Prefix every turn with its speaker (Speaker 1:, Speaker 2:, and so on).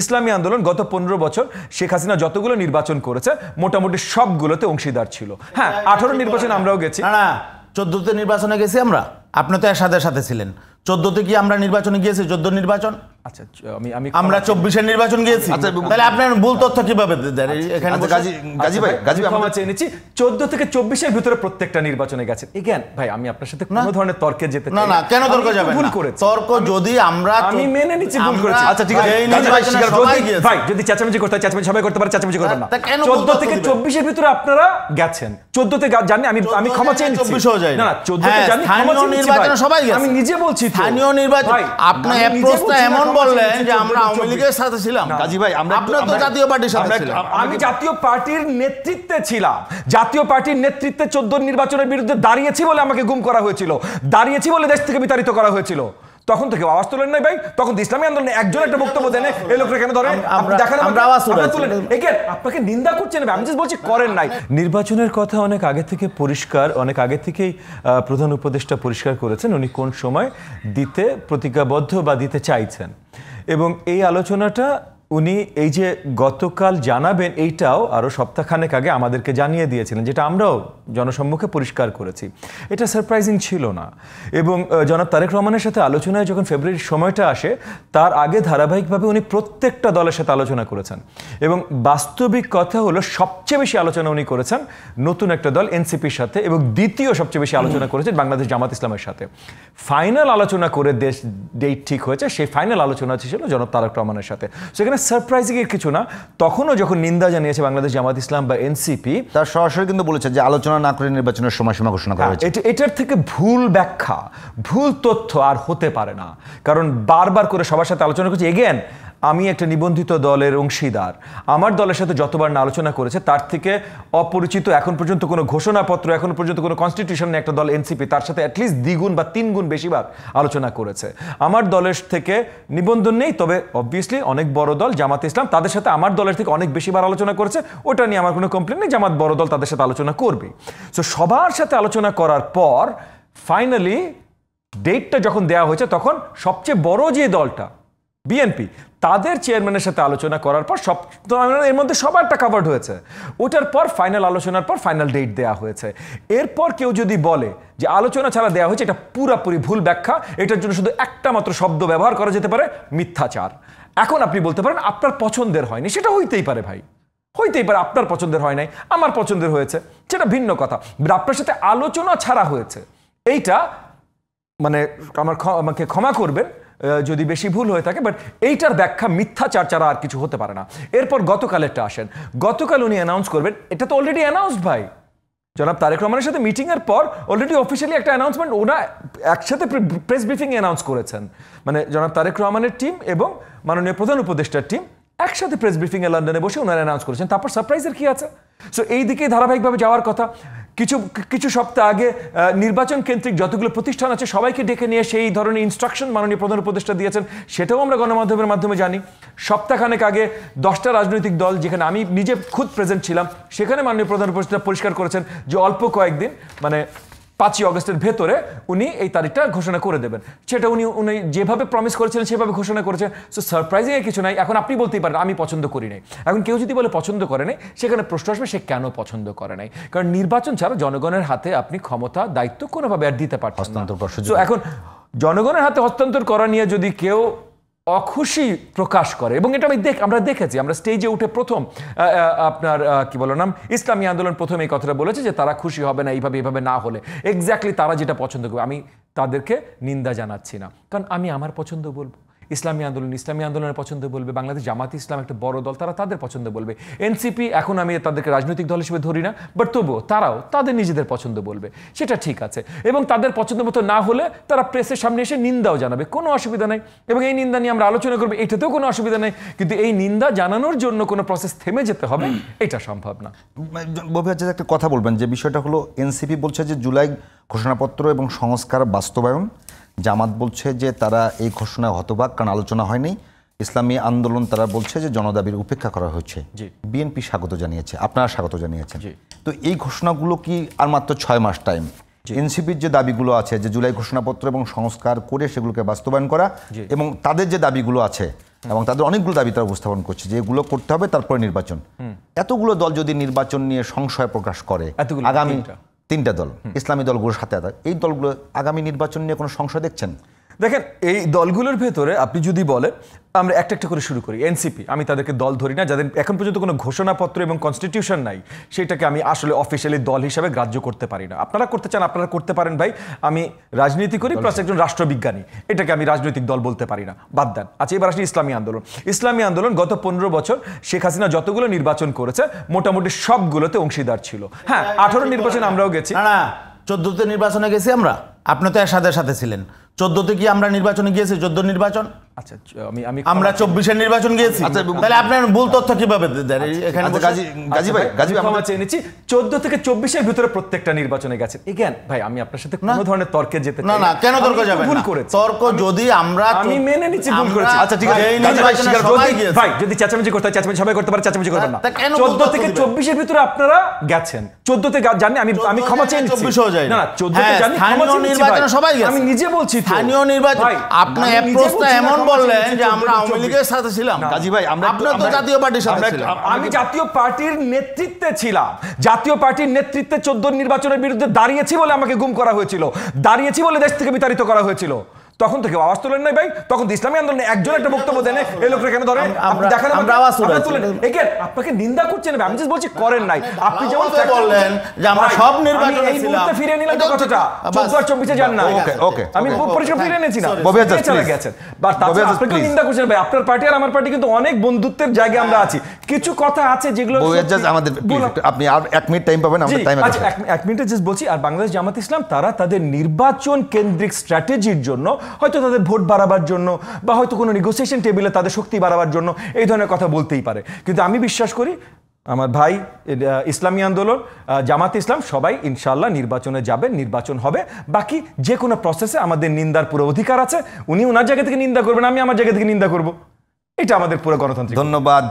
Speaker 1: ইসলামী আন্দোলন গত 15 বছর শেখ হাসিনা যতগুলো নির্বাচন করেছে মোটামুটি সবগুলোতে অংশীদার ছিল। হ্যাঁ, 18 নির্বাচনে আমরাও গেছি।
Speaker 2: না 14তে নির্বাচনে গেছি আমরা, আপনি তো এর সাথে ছিলেন। 14তে কি আমরা নির্বাচনে গিয়েছি? 14 নির্বাচন,
Speaker 1: আচ্ছা
Speaker 2: আমরা 24-এর নির্বাচন গিয়েছি। তাহলে আপনার ভুল তথ্য কিভাবে দেন? এখানে
Speaker 1: গাজী ভাই ক্ষমা চেয়ে নিচ্ছি, 14 থেকে 24-এর ভিতরে প্রত্যেকটা নির্বাচনে গেছেন। এগেন ভাই আমি আপনার সাথে কোনো ধরনের তর্কে যেতে
Speaker 2: না না, কেন তর্ক যাবে? ভুল করেছি। তর্ক যদি আমি
Speaker 1: মেনে নিচ্ছি ভুল করেছি। আচ্ছা ঠিক আছে ভাই, যদি চেঁচামেচি করতে হয় চেঁচামেচি সবাই করতে পারে, চেঁচামেচি করবেন না। 14 থেকে 24-এর ভিতরে আপনারা গেছেন। 14তে জানি আমি ক্ষমা চেয়ে নিচ্ছি। না না 14তে জানি ক্ষমা চেয়ে নিচ্ছি ভাই, আমি নিজে বলছি
Speaker 2: স্থানীয় নির্বাচন। আপনি অ্যাপ্রোচটা এমন বললেন যে আমরা আওয়ামী লীগের সাথে ছিলাম।
Speaker 1: গাজী ভাই
Speaker 2: আপনারা তো জাতীয় পার্টির সাথে ছিলেন।
Speaker 1: আমি জাতীয় পার্টির নেতৃত্বে ছিলাম। জাতীয় পার্টির নেতৃত্বে 14 নির্বাচনের বিরুদ্ধে দাঁড়িয়েছি বলে আমাকে গুম করা হয়েছিল, দাঁড়িয়েছি বলে দেশ থেকে বিতাড়িত করা হয়েছিল। তখন থেকে আওয়াজ তোলেন নাই ভাই? তখন ইসলামী আন্দোলনে একজন একটা বক্তব্য দেন, এই লোকরা কেন ধরে
Speaker 2: আমরা আওয়াজ তুলেন?
Speaker 1: একে আপনাকে নিন্দা করছেন, আমি জাস্ট বলছি করেন নাই। নির্বাচনের কথা অনেক আগে থেকে পরিষ্কার, অনেক আগে থেকেই প্রধান উপদেষ্টা পরিষ্কার করেছেন উনি কোন সময় দিতে প্রতিজ্ঞাবদ্ধ বা দিতে চাইছেন। এবং এই আলোচনাটা উনি এই যে গতকাল জানাবেন এইটাও আরও সপ্তাহখানেক আগে আমাদেরকে জানিয়ে দিয়েছিলেন, যেটা আমরাও জনসম্মুখে পরিষ্কার করেছি। এটা সারপ্রাইজিং ছিল না। এবং জনাব তারেক রহমানের সাথে আলোচনায় যখন ফেব্রুয়ারির সময়টা আসে তার আগে ধারাবাহিকভাবে উনি প্রত্যেকটা দলের সাথে আলোচনা করেছেন। এবং বাস্তবিক কথা হলো সবচেয়ে বেশি আলোচনা উনি করেছেন নতুন একটা দল এনসিপির সাথে, এবং দ্বিতীয় সবচেয়ে বেশি আলোচনা করেছেন বাংলাদেশ জামাত ইসলামের সাথে। ফাইনাল আলোচনা করে ডেট ঠিক হয়েছে, সেই ফাইনাল আলোচনা ছিল জনাব তারেক রহমানের সাথে। সেখানে সারপ্রাইজিং এর কিছু না। তখনও যখন নিন্দা জানিয়েছে বাংলাদেশ জামাত ইসলাম বা এনসিপি,
Speaker 3: তার সরাসরি কিন্তু বলেছে যে আলোচনা না করে নির্বাচনের সময়সীমা ঘোষণা করা হয়েছে।
Speaker 1: এটার থেকে ভুল ব্যাখ্যা, ভুল তথ্য আর হতে পারে না। কারণ বারবার করে সবার সাথে আলোচনা করছি। এগেন আমি একটা নিবন্ধিত দলের অংশীদার, আমার দলের সাথে যতবার না আলোচনা করেছে তার থেকে অপরিচিত এখন পর্যন্ত কোনো ঘোষণাপত্র, এখন পর্যন্ত কোনো কনস্টিটিউশনে একটা দল এনসিপি তার সাথে অ্যাটলিস্ট দ্বিগুণ বা 3 গুণ বেশিবার আলোচনা করেছে। আমার দলের থেকে নিবন্ধন নেই, তবে অবভিয়াসলি অনেক বড় দল জামাত ইসলাম তাদের সাথে আমার দলের থেকে অনেক বেশিবার আলোচনা করেছে। ওটা নিয়ে আমার কোনো কমপ্লেন নেই, জামাত বড় দল তাদের সাথে আলোচনা করবে। সো সবার সাথে আলোচনা করার পর ফাইনালি ডেটটা যখন দেওয়া হয়েছে তখন সবচেয়ে বড় যে দলটা বিএনপি তাদের চেয়ারম্যানের সাথে আলোচনা করার পর সব এর মধ্যে সবারটা কাভার্ড হয়েছে। ওটার পর ফাইনাল আলোচনার পর ফাইনাল ডেট দেওয়া হয়েছে। এরপর কেউ যদি বলে যে আলোচনা ছাড়া দেওয়া হয়েছে, এটা পুরাপুরি ভুল ব্যাখ্যা। এটার জন্য শুধু একটা মাত্র শব্দ ব্যবহার করা যেতে পারে, মিথ্যাচার। এখন আপনি বলতে পারেন আপনার পছন্দের হয়নি, সেটা হইতেই পারে ভাই, হইতেই পারে আপনার পছন্দের হয় নাই, আমার পছন্দের হয়েছে, সেটা ভিন্ন কথা। আপনার সাথে আলোচনা ছাড়া হয়েছে এইটা মানে আমাকে ক্ষমা করবেন যদি বেশি ভুল হয়ে থাকে, বাট এইটার ব্যাখ্যা মিথ্যাচার ছাড়া আর কিছু হতে পারে না। এরপর গতকালেরটা আসেন। গতকাল উনি অ্যানাউন্স করবেন, এটা তো অলরেডি অ্যানাউন্সড ভাই। জনাব তারেক রহমানের সাথে মিটিং এর পর অলরেডি অফিসিয়ালি একটা অ্যানাউন্সমেন্ট ওরা একসাথে প্রেস ব্রিফিং অ্যানাউন্স করেছেন। মানে জনাব তারেক রহমানের টিম এবং মাননীয় প্রধান উপদেষ্টার টিম একসাথে প্রেস ব্রিফিং এ লন্ডনে বসে ওনারা অ্যানাউন্স করেছেন। তারপর সারপ্রাইজের কি আছে? সো এই দিকে ধারাবাহিকভাবে যাওয়ার কথা। কিছু সপ্তাহ আগে নির্বাচন কেন্দ্রিক যতগুলো প্রতিষ্ঠান আছে সবাইকে ডেকে নিয়ে সেই ধরনের ইনস্ট্রাকশন মাননীয় প্রধান উপদেষ্টা দিয়েছেন, সেটাও আমরা গণমাধ্যমের মাধ্যমে জানি। সপ্তাহখানেক আগে 10টা রাজনৈতিক দল, যেখানে আমি নিজে খুদ প্রেজেন্ট ছিলাম, সেখানে মাননীয় প্রধান উপদেষ্টা পরিষ্কার করেছেন যে অল্প কয়েকদিন মানে 5ই অগস্টের ভেতরে উনি এই তারিখটা ঘোষণা করে দেবেন। সেটা উনি যেভাবে প্রমিস করেছিলেন সেভাবে ঘোষণা করেছেন। সো সারপ্রাইজিং কিছু নাই। এখন আপনি বলতেই পারেন আমি পছন্দ করি নাই। এখন কেউ যদি বলে পছন্দ করে নাই, সেখানে প্রশ্ন আসবে সে কেন পছন্দ করে নাই। কারণ নির্বাচন ছাড়া জনগণের হাতে আপনি ক্ষমতা দায়িত্ব কোনোভাবে আর দিতে পারছেন না। তো এখন জনগণের হাতে হস্তান্তর করা নিয়ে যদি কেউ অখুশি প্রকাশ করে, এবং এটা আমরা দেখেছি, আমরা স্টেজে উঠে প্রথম আপনার কি বলো নাম ইসলামী আন্দোলন প্রথম এই কথাটা বলেছে যে তারা খুশি হবে না এইভাবে না হলে, এক্স্যাক্টলি তারা যেটা পছন্দ করবে। আমি তাদেরকে নিন্দা জানাচ্ছি না, কারণ আমি আমার পছন্দ বলবো, ইসলামী আন্দোলনের পছন্দ বলবে, বাংলাদেশ জামাত ইসলাম একটা বড় দল তারা তাদের পছন্দ বলবে, এনসিপি এখন আমি তাদেরকে রাজনৈতিক দল হিসেবে ধরি না, বাট তবুও তারাও তাদের নিজেদের পছন্দ বলবে, সেটা ঠিক আছে। এবং তাদের পছন্দ মতো না হলে তারা প্রেসের সামনে এসে নিন্দাও জানাবে, কোনো অসুবিধা নাই। এবং এই নিন্দা নিয়ে আমরা আলোচনা করবো, এটাতেও কোনো অসুবিধা নেই। কিন্তু এই নিন্দা জানানোর জন্য কোনো প্রসেস থেমে যেতে হবে, এটা সম্ভব না।
Speaker 3: একটা কথা বলবেন যে বিষয়টা হলো, এনসিপি বলছে যে জুলাই ঘোষণাপত্র এবং সংস্কার বাস্তবায়ন, জামাত বলছে যে তারা এই ঘোষণা হতবাক কারণ আলোচনা হয়নি, ইসলামী আন্দোলন তারা বলছে যে জনদাবির উপেক্ষা করা হয়েছে, বিএনপি স্বাগত জানিয়েছে, আপনারা স্বাগত জানিয়েছেন। তো এই ঘোষণাগুলো কি আর মাত্র 6 মাস টাইম, এনসিপির যে দাবিগুলো আছে যে জুলাই ঘোষণাপত্র এবং সংস্কার করে সেগুলোকে বাস্তবায়ন করা, এবং তাদের যে দাবিগুলো আছে এবং তাদের অনেকগুলো দাবি তারা উপস্থাপন করছে যে এগুলো করতে হবে তারপরে নির্বাচন। এতগুলো দল যদি নির্বাচন নিয়ে সংশয় প্রকাশ করে,
Speaker 1: এতগুলো,
Speaker 3: আগামী
Speaker 1: তিনটা।
Speaker 3: 3টা দল, ইসলামী দলগুলোর সাথে এই দলগুলো আগামী নির্বাচন নিয়ে কোনো সংশয় দেখছেন?
Speaker 1: দেখেন, এই দলগুলোর ভেতরে আপনি যদি বলেন, আমরা একটা একটা করে শুরু করি। এনসিপি, আমি তাদেরকে দল ধরি না, যাদের এখন পর্যন্ত কোনো ঘোষণাপত্র এবং কনস্টিটিউশন নাই, সেটাকে আমি আসলে অফিসিয়ালি দল হিসাবে গ্রাহ্য করতে পারি না। আপনারা করতে চান, আপনারা করতে পারেন ভাই। আমি রাজনীতি করি প্লাস একজন রাষ্ট্রবিজ্ঞানী, এটাকে আমি রাজনৈতিক দল বলতে পারি না, বাদ দেন। আচ্ছা, এবার আসলে ইসলামী আন্দোলন। ইসলামী আন্দোলন গত 15 বছর শেখ হাসিনা যতগুলো নির্বাচন করেছে মোটামুটি সবগুলোতে অংশীদার ছিল। হ্যাঁ, 18 নির্বাচনে আমরাও গেছি।
Speaker 2: না, 14তে নির্বাচনে গেছি আমরা, আপনি তো এর সাথে সাথে ছিলেন। 14তে কি আমরা নির্বাচনে গিয়েছি? 14 নির্বাচন।
Speaker 1: আচ্ছা, আমি
Speaker 2: আমরা 24-এর নির্বাচন গিয়েছি। তাহলে আপনার ভুল তথ্য কিভাবে দেন এখানে?
Speaker 3: গাজী ভাই
Speaker 1: ক্ষমা চেয়ে নিচ্ছি, 14 থেকে 24-এর ভিতরে প্রত্যেকটা নির্বাচনে গেছেন। এগেন ভাই, আমি আপনার সাথে কোনো ধরনের তর্কে যেতে চাই
Speaker 2: না, কেন তর্ক যাবে?
Speaker 1: ভুল করেছি।
Speaker 2: তর্ক যদি
Speaker 1: আমি মেনে নিচ্ছি ভুল করেছি।
Speaker 3: আচ্ছা, ঠিক আছে,
Speaker 1: ভাই যদি চেঁচামেচি করতে হয়, চেঁচামেচি সবাই করতে পারে, চেঁচামেচি করবেন না। 14 থেকে 24-এর ভিতরে আপনারা গেছেন। 14 তে জানি, আমি ক্ষমা চেয়ে নিচ্ছি।
Speaker 2: 24-ও যায় না,
Speaker 1: 14 তে জানি, ক্ষমা চেয়ে নিচ্ছি ভাই।
Speaker 2: সবাই গেছে।
Speaker 1: আমি নিজে বলছি তো।
Speaker 2: স্থানীয় নির্বাচন আপনি এক প্রশ্ন এমন বললেন যে আমরা আওয়ামী লীগের সাথে ছিলাম।
Speaker 3: গাজী ভাই,
Speaker 2: আপনারা তো জাতীয় পার্টির সাথে ছিলেন।
Speaker 1: আমি জাতীয় পার্টির নেতৃত্বে ছিলাম। জাতীয় পার্টির নেতৃত্বে 14 নির্বাচনের বিরুদ্ধে দাঁড়িয়েছি বলে আমাকে গুম করা হয়েছিল, দাঁড়িয়েছি বলে দেশ থেকে বিতাড়িত করা হয়েছিল। তখন থেকে আওয়াজ তোলেন নাই ভাই। তখন তো ইসলামী আন্দোলনে একজন একটা বক্তব্য দেন, এই লোকরা কেন ধরে? আপনি দেখেন
Speaker 2: আমরা আওয়াজ তুলেন।
Speaker 1: এগেন আপনাকে নিন্দা করছেন, আমি জাস্ট বলছি করেন নাই। আপনি যেমন
Speaker 2: বললেন যে আমরা সব নির্বাচনে
Speaker 1: এই মুহূর্তে ফিরে নিলাম তো কথাটা। 14 আর 24-এ যান না।
Speaker 3: ওকে,
Speaker 1: আমি পরিষ্কার ফিরে এনেছি না।
Speaker 3: ববিয়া জাস্ট
Speaker 1: চলে
Speaker 3: প্লিজ।
Speaker 1: গেছেন। বাট তারপরে আপনাকে নিন্দা করছেন ভাই। আপনার পার্টি আর আমার পার্টি কিন্তু অনেক বন্ধুত্বের জায়গায় আমরা আছি। কিছু কথা আছে যেগুলো
Speaker 3: ববিয়া জাস্ট আমাদের আপনি আর 1 মিনিট টাইম পাবেন, আমরা টাইম আছে।
Speaker 1: 1 মিনিটে জাস্ট বলছি। আর বাংলাদেশ জামাত ইসলাম তারা তাদের নির্বাচন কেন্দ্রিক স্ট্র্যাটেজির জন্য, হয়তো তাদের ভোট বাড়াবার জন্য, বা হয়তো কোনো নেগোসিয়েশন টেবিলে তাদের শক্তি বাড়াবার জন্য এই ধরনের কথা বলতেই পারে। কিন্তু আমি বিশ্বাস করি আমার ভাই ইসলামী আন্দোলন, জামাত ইসলাম সবাই ইনশাআল্লাহ নির্বাচনে যাবেন, নির্বাচন হবে। বাকি যে কোনো প্রসেসে আমাদের নিন্দার পুরো অধিকার আছে। উনি ওনার জায়গা থেকে নিন্দা করবেন, আমি আমার জায়গা থেকে নিন্দা করব। এটা আমাদের পুরো গণতান্ত্রিক।
Speaker 3: ধন্যবাদ।